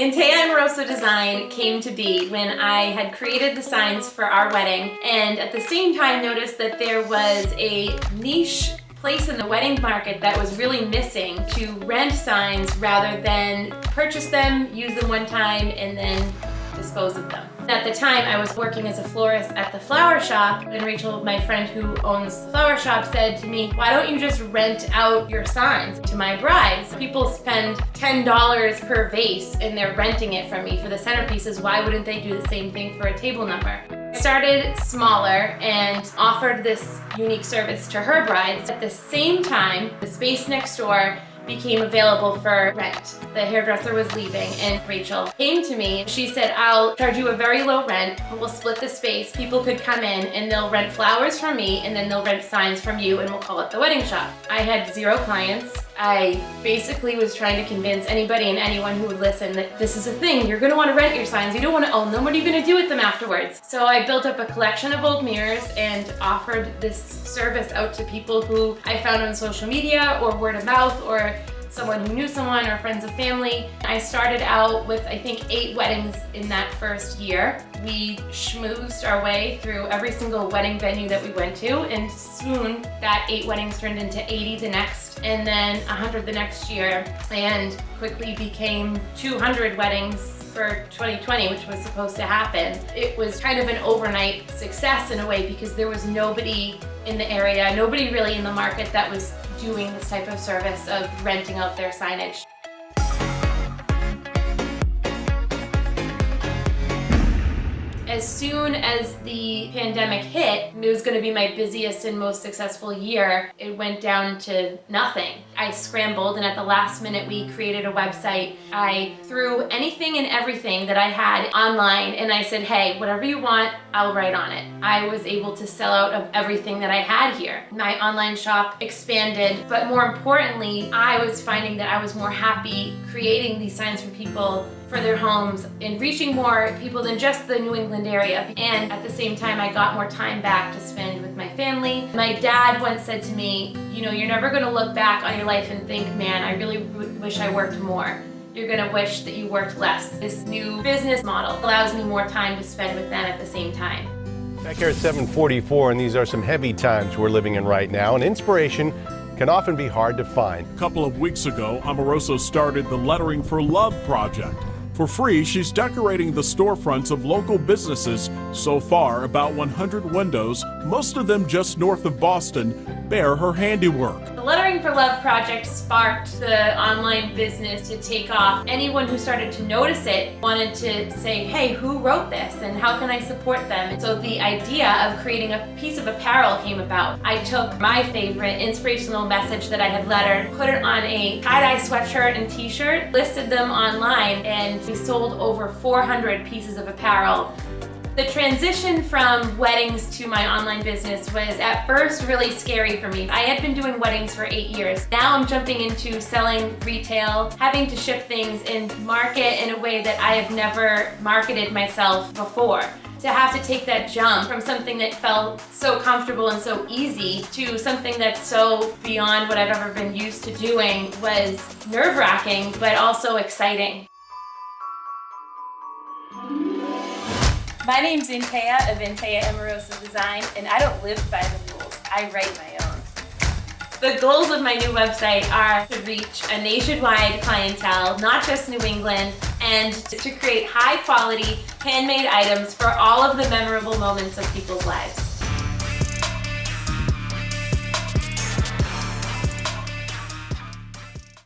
Intea Amoroso Design came to be when I had created the signs for our wedding, and at the same time noticed that there was a niche place in the wedding market that was really missing to rent signs rather than purchase them, use them one time, and then dispose of them. At the time, I was working as a florist at the flower shop, and Rachel, my friend who owns the flower shop, said to me, why don't you just rent out your signs to my brides? People spend $10 per vase and they're renting it from me for the centerpieces. Why wouldn't they do the same thing for a table number? I started smaller and offered this unique service to her brides. At the same time, the space next door became available for rent. The hairdresser was leaving and Rachel came to me. She said, I'll charge you a very low rent, we'll split the space. People could come in and they'll rent flowers from me and then they'll rent signs from you and we'll call it the wedding shop. I had 0 clients. I basically was trying to convince anybody and anyone who would listen that this is a thing. You're gonna wanna rent your signs. You don't wanna own them. What are you gonna do with them afterwards? So I built up a collection of old mirrors and offered this service out to people who I found on social media or word of mouth or someone who knew someone or friends of family. I started out with, I think, 8 weddings in that first year. We schmoozed our way through every single wedding venue that we went to, and soon that 8 weddings turned into 80 the next, and then 100 the next year, and quickly became 200 weddings for 2020, which was supposed to happen. It was kind of an overnight success in a way because there was nobody in the area, nobody really in the market that was doing this type of service of renting out their signage. As soon as the pandemic hit, it was going to be my busiest and most successful year. It went down to nothing. I scrambled, and at the last minute we created a website. I threw anything and everything that I had online and I said, hey, whatever you want, I'll write on it. I was able to sell out of everything that I had here. My online shop expanded, but more importantly, I was finding that I was more happy creating these signs for people for their homes and reaching more people than just the New England area. And at the same time, I got more time back to spend with my family. My dad once said to me, you know, you're never gonna look back on your life and think, man, I really wish I worked more. You're gonna wish that you worked less. This new business model allows me more time to spend with them at the same time. Back here at 744, and these are some heavy times we're living in right now, and inspiration can often be hard to find. A couple of weeks ago, Amoroso started the Lettering for Love project. For free, she's decorating the storefronts of local businesses. So far, about 100 windows, most of them just north of Boston, bear her handiwork. The Lettering for Love project sparked the online business to take off. Anyone who started to notice it wanted to say, hey, who wrote this and how can I support them? And so the idea of creating a piece of apparel came about. I took my favorite inspirational message that I had lettered, put it on a tie-dye sweatshirt and t-shirt, listed them online, and we sold over 400 pieces of apparel. The transition from weddings to my online business was at first really scary for me. I had been doing weddings for 8 years. Now I'm jumping into selling retail, having to ship things and market in a way that I have never marketed myself before. To have to take that jump from something that felt so comfortable and so easy to something that's so beyond what I've ever been used to doing was nerve-wracking, but also exciting. My name's Intea of Intea Amoroso Design, and I don't live by the rules, I write my own. The goals of my new website are to reach a nationwide clientele, not just New England, and to create high quality handmade items for all of the memorable moments of people's lives.